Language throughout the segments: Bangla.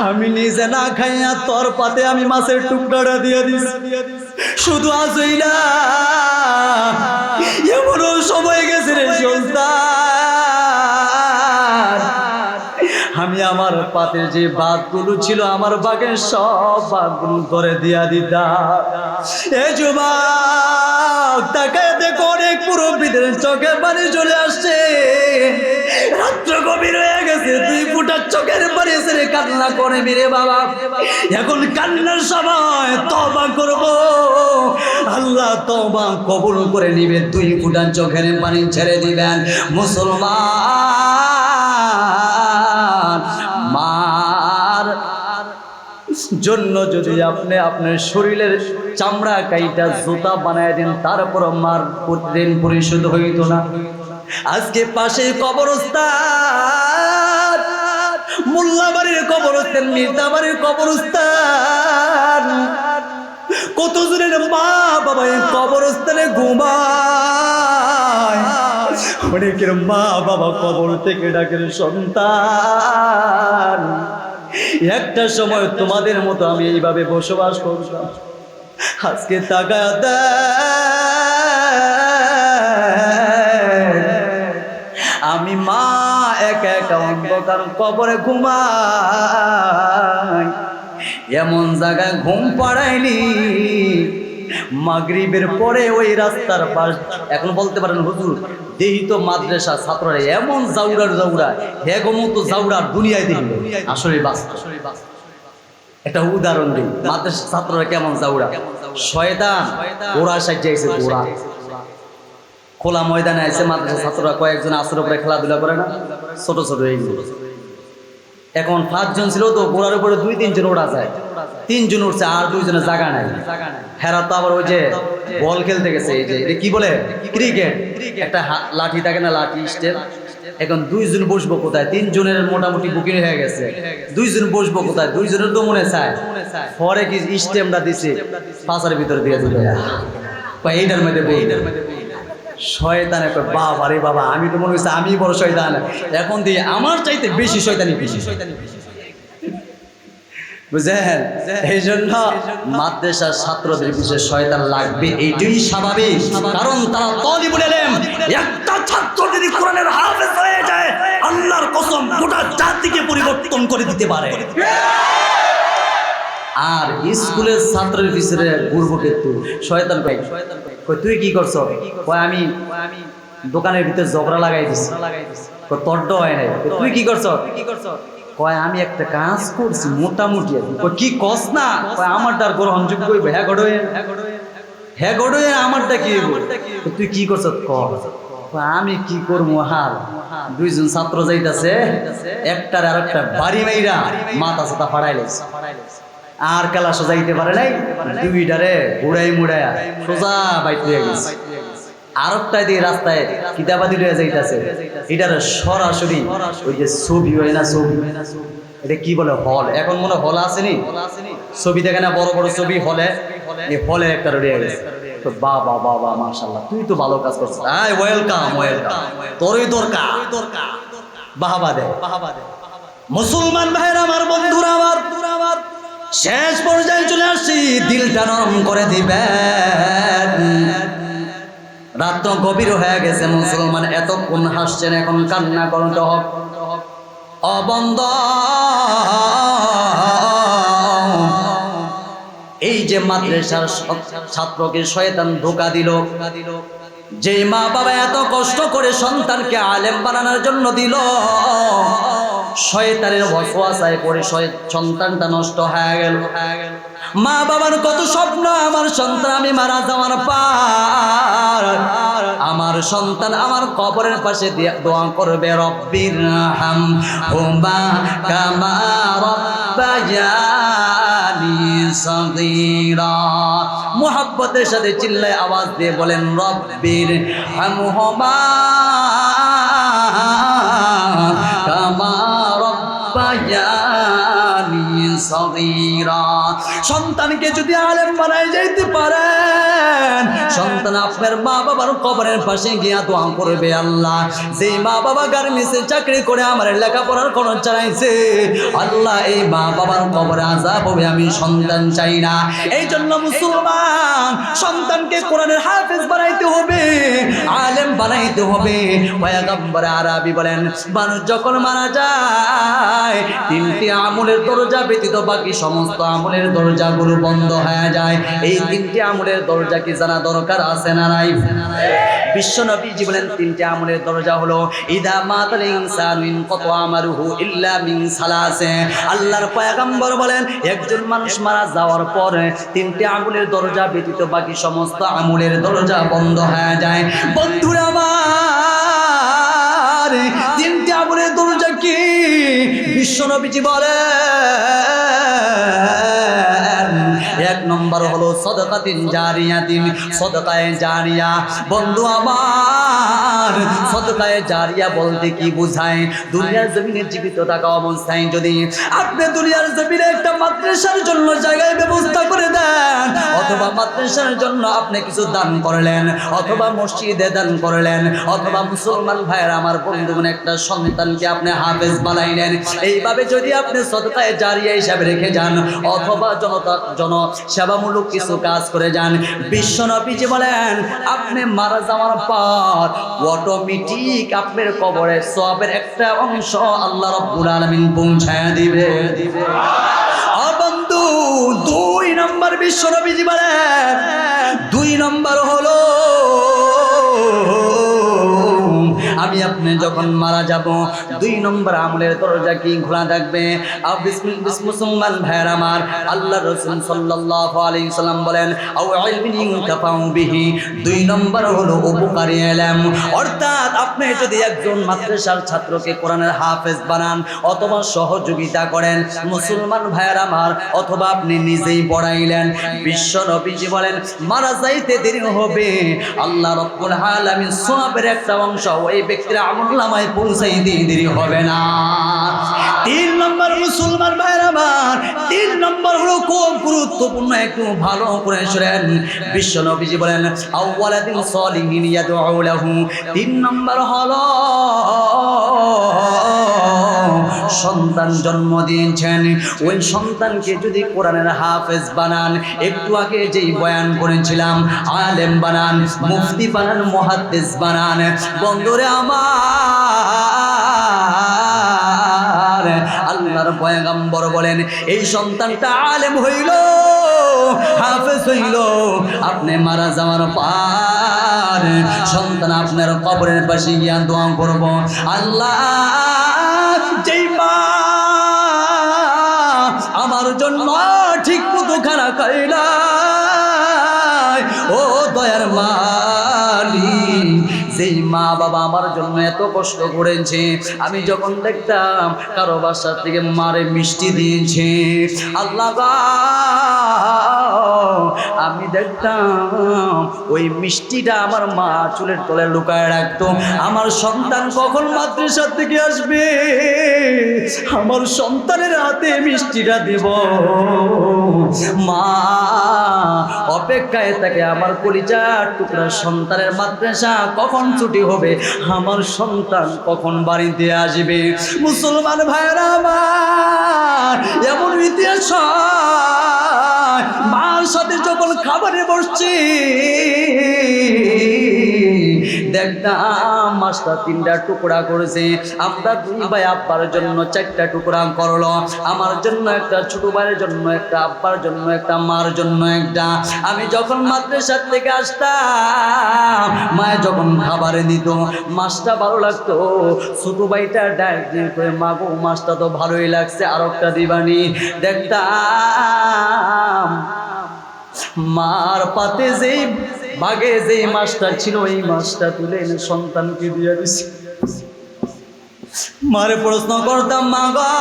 আমি নিজে না খাইয়া তোর পাতে আমি মাছের টুকরাটা দিয়ে দিস। শুধু আসই না, এমনও সময় গেছে রে সুলতান, আমি আমার পাতে যে ভাতগুলো ছিল আমার বাগের সব ভাতগুলো করে দিয়া দিতাম। এ যুবক তাকে দেখো, অনেক মুরব্বীদের চোখে পানি চলে আসছে। রাত্র গভীর হয়ে গেছে, তুই ফুটার চোখের পানি ছেড়ে কান্না করে মেরে বাবা। এখন কান্নার সময় তওবা করব, আল্লাহ তওবা কবুল করে নিবে, তুই ফুটার চোখের পানি ছেড়ে দিবেন। মুসলমান, মার জন্য যদি আপনি আপনার শরীরের চামড়া কাইটা জুতা বানায় দেন, তারপর মার ঋণ পরিশোধ হইত না। আজকে পাশে কবরস্থান, মোল্লাবাড়ির কবরস্থান, মির্জাবাড়ির কবরস্থান, কত জনের মা বাবা এই কবরস্থানে ঘুমায়। অনেকের মা বাবা কবর থেকে ডাকের সন্তান। একটা সময় তোমাদের মতো আমি এইভাবে বসবাস করতাম। আজকে তাকায়া আমি মা একা একা অন্ধকার কবরে ঘুমাই। এমন জায়গায় ঘুম পাড়ায়নি, মাগরিবের পরে ওই রাস্তার পাশ। এখন বলতে পারেন হুজুর দেহি তো মাদ্রাসা ছাত্ররা এমন জাউরার জাউরা, হেগমতো জাউরার দুনিয়ায় দেখল। আসলে বাস্তব একটা উদাহরণ দিই, মাদ্রাসা ছাত্ররা কেমন জাউরা। শয়তান ওরা সাজিয়েছে, ওরা খোলা ময়দানে আছে, মাদ্রাসা ছাত্ররা কয়েকজন আসর উপরে খেলাধুলা করে না, ছোট ছোট এইগুলো। এখন 5 জন ছিল তো, ঘোড়ার উপরে 2-3 জন ওড়া যায়, 3 জন উঠছে আর 2 জনের জায়গা নাই। হেরা তো আবার ওই যে বল খেলতে গেছে, এই যে এটা কি বলে ক্রিকেট, একটা লাঠি থাকে না, লাঠি স্টেপ। এখন 2 জন বসবো কোথায়? 3 জনের মোটামুটি বুকিং হয়ে গেছে, 2 জন বসবো কোথায়? 2 জনের তো মনে চায়, পরে কি স্টেমটা দিছে পাঁচার ভিতরে দিয়ে দিল, এইটার মধ্যে শয়তানে বাবা রে বাবা, আমি তো মনে হচ্ছে আমি বড় শয়তান, এখন দিয়ে আমার চাইতে বেশি শয়তানি বেশি। বুঝলেন? এই জন্য মাদ্রাসার ছাত্রদের পিছনে শয়তান লাগবে, এইটাই স্বাভাবিক। কারণ তারা তালিবুল ইলম। একটা ছাত্র যদি কোরআনের হাফেজ হয়ে যায়, আল্লাহর কসম গোটা জাতিকে পরিবর্তন করে দিতে পারে। আর স্কুলের ছাত্রের পিছনে ঘুরবো কিন্তু শয়তান কই তুই কি করছো? কয় আমি দোকানের ভিতরে ঝগড়া লাগাই দিছি। তর্ড হয় নাই। তুই কি করছো? কয় আমি একটা কাজ করছি মোটামুটি। কি কস না? আমার তার গ্রহণযোগ্য হইব। হ্যাঁ গড়ে, হ্যাঁ গড়ে, আমারটা কি হইব? তুই কি করছ? আমি কি করবো? হাল 2 জন ছাত্র যাইতাছে, একটার আর একটা বাড়ি মাইরা মাথা সাথা ফাড়াইলেছে। আর খেলা সোজাইতে পারে নাই, 2টারে ঘুরাই মুড়াইয়া সোজা বাইট হয়ে গেছে। আরেকটাই দিয়ে রাস্তায় কিতাবাদি লয়ে যাইতাছে, এটার সরাসরি ওই যে ছবি হয় না, ছবি এটা কি বলে হল, এখন মনে হল আসেনি, ছবি দেখে না বড় বড় ছবি হলে, এই হলে একটা রয়ে গেছে। তো বাবা বাবা মাশাআল্লাহ, তুই তো ভালো কাজ করছিস, ওয়েলকাম ওয়েলকাম, তোরই দরকার, বাহাবা দে। মুসলমান ভাইরা আমার, বন্ধুরা আমার, শেষ পর্যায়ে চলে আসছি, দিলটা নরম করে দিবেন। রাত্র গভীর হয়ে গেছে, মুসলমান এতক্ষণ হাসছেন, এখন কান্না করতে হবে। অবন্ধ এই যে মাদ্রাসার ছাত্রকে শয়তান ধোঁকা দিল, যে মা বাবা এত কষ্ট করে সন্তানকে আলেম বানানোর জন্য দিল, শয়তানের ওয়াসওয়াসায় পড়ে সন্তানটা নষ্ট হয়ে গেল। মা বাবার কত স্বপ্ন, আমার সন্তান আমি মারা যাওয়ার পর আমার সন্তান আমার কবরের পাশে দিয়ে দোয়া করবে, রব্বির হামহুমা কামা রাব্বায়ানি সগীরা। মুহাব্বতের সাথে চিল্লায় আওয়াজ দিয়ে বলেন, রব্বির হামহুমা কামা রাব্বায়ানি সগীরা। সন্তানকে যদি আলেম বানায় যাইতে পারেন, সন্তান আপনার মা বাবার কবরের পাশে গিয়া দোয়া করবে, আল্লাহ যে মা বাবা গার্মেন্টসে চাকরি করে আমার লেখাপড়ার খরচ চালাইছে, আল্লাহ এই মা বাবার কবরে আযাব হবে, আমি সন্তান চাই না। এই জন্য মুসলমান সন্তানকে কোরআনের হাফেজ বানাইতে হবে, আলেম বানাইতে হবে। পয়গম্বর আরবি বলেন, মানুষ যখন মারা যায় তিনটি আমলের দরজা ব্যতীত বাকি সমস্ত আমলের দরজাগুলো বন্ধ হয়ে যায়। এই তিনটি আমলের দরজা কি জানা দরকার আছে না নাই? বিশ্ব নবীজি বলেন তিনটি আমলের দরজা হলো ইদা মাতাল ইনসানু ইনকাতা আমালুহু ইল্লা মিন সালাসে। আল্লাহর পয়গম্বর বলেন একজন মানুষ মারা যাওয়ার পরে তিনটি আমলের দরজা ব্যতীত বাকি সমস্ত আমলের দরজা বন্ধ হয়ে যায়। বন্ধুরা আমার, তিনটি আমলের দরজা কি? বিশ্ব নবীজি বলেন এক নম্বর হলো সাদাকাতিন জারিয়াতিন, সাদাকায়ে জারিয়া। বন্ধু আমার, সাদাকায়ে জারিয়া বলতে কি বোঝায়? দুনিয়ার জমিনে জীবিত থাকা অবস্থায় যদি আপনি দুনিয়ার জমিনে একটা মাদ্রাসার জন্য জায়গায় ব্যবস্থা করে দেন, অথবা মাদ্রাসার জন্য আপনি কিছু দান করলেন, অথবা মসজিদে দান করলেন, অথবা মুসলমান ভাইয়ের আমার বন্ধুগণ একটা সন্তানকে আপনি হাফেজ বানাইলেন, এইভাবে যদি আপনি সাদাকায়ে জারিয়া হিসাবে রেখে যান, অথবা সেবামূলক কিছু কাজ করে যান, বিশ্ব নবীজি বলেন আপনি মারা যাওয়ার পর অটোমেটিক আপনার কবরের সওয়াবের একটা অংশ আল্লাহ রাব্বুল আলামিন পৌঁছায় দিবে। বন্ধু, দুই নম্বর বিশ্ব নবীজি বলেন, দুই নম্বর হলো আমি আপনি যখন মারা যাব দুই নম্বর আমলের দরজা কি খোলা থাকবে? মুসলমান ভাইয়ের আমার, আল্লাহ রাসূল সাল্লাল্লাহু আলাইহি সাল্লাম বলেন আও ইলমিন ইনতাফাউ বিহি, দুই নম্বর হলো উপকারী ইলম। অর্থাৎ আপনি যদি একজন মাদ্রাসার ছাত্রকে কোরআনের হাফেজ বানান অথবা সহযোগিতা করেন মুসলমান ভাইয়ের আমার, অথবা আপনি নিজেই পড়াইলেন, বিশ্ব নবীজি বলেন মারা যাইতে দেরি হবে, আল্লাহ রাব্বুল আলামিন সওয়াবের একটা অংশ ওই ব্যক্তির আমলনামায় পৌঁছাই দিয়ে দেরি হবে না। তিন নম্বর মুসলমান ভাইয়ের আমার, তিন নম্বর হলো খুব গুরুত্বপূর্ণ, একটু ভালো করে শুনেন। বিশ্ব নবীজি বলেন আওয়ালাদিন সালিহিন ইয়াদউ লাহু, তিন নম্বর হলো সন্তান জন্ম দিয়েছেন, ওই সন্তানকে যদি কোরআনের হাফেজ বানান, একটু আগে যেই বয়ান করেছিলাম, আলেম বানান, মুফতি বানান, মুহাদ্দিস বানান, বন্ধুরে আমার, আল্লাহর পয়গম্বর বলেন এই সন্তানটা আলেম হইল, হাফেজ হইল, আপনি মারা যাওয়ার পর সন্তান আপনার কবরের পাশে গিয়া দোয়া করব, আল্লাহ যেই মা আমার জন্য ঠিক মতো খানা খাইলা, ও দয়ার মালিক, যেই মা বাবা আমার জন্য এত কষ্ট করেছে, আমি যখন দেখতাম কারো বাসা থেকে মারে মিষ্টি দিয়েছে, আল্লাহ আমি দেখতাম ওই মিষ্টিটা আমার মা চুলের তলায় লুকায় রাখতো, আমার সন্তান কখন মাদ্রাসা থেকে আসবে, আমার সন্তানের হাতে মিষ্টিটা দিব, মা অপেক্ষায় থাকে আমার কলিজার টুকরা সন্তানের মাদ্রাসা কখন ছুটি হবে, আমার সন্তান কখন বাড়িতে আসবে। মুসলমান ভাইরা আমার, এমন ইতিহাস মার সাথে যখন খাবারে বসছি দেখতাম মাছটা তিনটা টুকরা করেছে, আমরা দুই ভাই আব্বার জন্য চারটা টুকরা করলো, আমার জন্য একটা, ছোট ভাইয়ের জন্য একটা, আব্বার জন্য একটা, মার জন্য একটা। আমি যখন মাদ্রাসা থেকে আসতাম মায়ে যখন খাবারে দিত মাছটা ভালো লাগতো, ছোট ভাইটা ডাক দিয়ে করে মা গো মাছটা তো ভালোই লাগছে আর একটা দিবানি, দেখতাম মার পাতে যেই বাগে যেই মাছটা ছিল এই মাছটা তুলে এনে সন্তানকে দিয়ে দিছি। মারে প্রশ্ন করতাম মা গো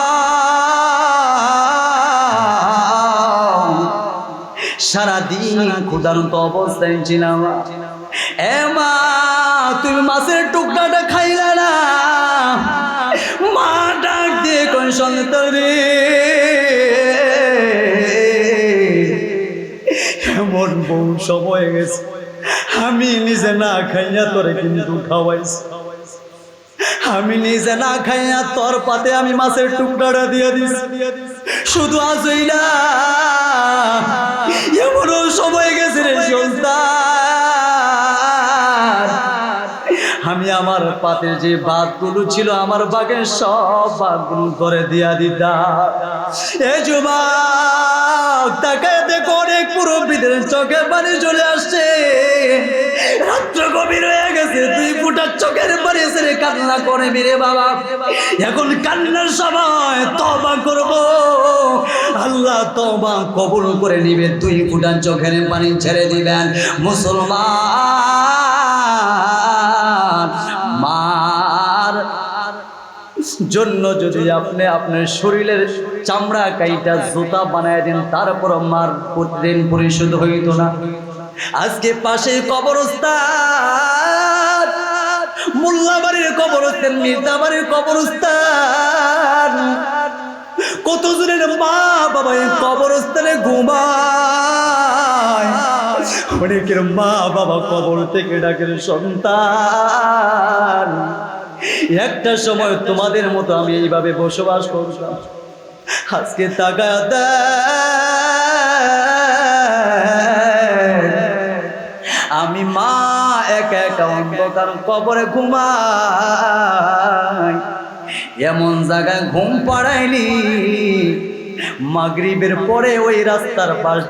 সারাদিন ক্ষুধার্ত অবস্থায় ছিলাম, এ মা তুমি মাছের টুকরাটা খাইলা না? মা ডাক দিয়ে কোন সন্তান রে বহু সময় গেছে, আমি নিজে না খাইয়া তোরে কিন্তু খাওয়াইছি, আমি নিজে না খাইয়া তোর পাতে আমি মাছের টুকরাটা দিয়ে দিছি। শুধু আজই না, এমনও সময় গেছে রে সুলতান, আমি আমার পাতে যে ভাতগুলো ছিল আমার বাগের সব ভাতগুলো করে দিয়া দিতাম। এ যুবক তাকে দেখো, অনেক মুরব্বীদের চোখে পানি চলে আসছে, রাত্র গভীর হয়ে গেছে, তুই ফুটার চোখের পানি ছেড়ে কান্না করে মেরে বাবা। এখন কান্নার সময় তওবা করব, আল্লাহ তওবা কবুল করে নিবে, তুই ফুটার চোখের পানি ছেড়ে দিবেন। মুসলমান, মার জন্য যদি আপনি আপনার শরীরের চামড়া কাইটা জুতা বানায় দেন, তারপর মার ঋণ পরিশোধ হইত না। আজকে পাশে কবরস্থান, মোল্লাবাড়ির কবরস্থান, মির্জাবাড়ির কবরস্থান, কতজনের মা বাবা এই কবরস্থানে ঘুমায়, অনেকের মা বাবা কবর থেকে ডাকের সন্তান। একটা সময় তোমাদের মতো আমি এইভাবে বসবাস করতাম, আজকে তাকায়া আমি মা একা একা অন্ধকার কবরে ঘুমাই, এমন জায়গায় ঘুম পাড়াইনি মাগরিবের পরে ওই রাস্তার পাশ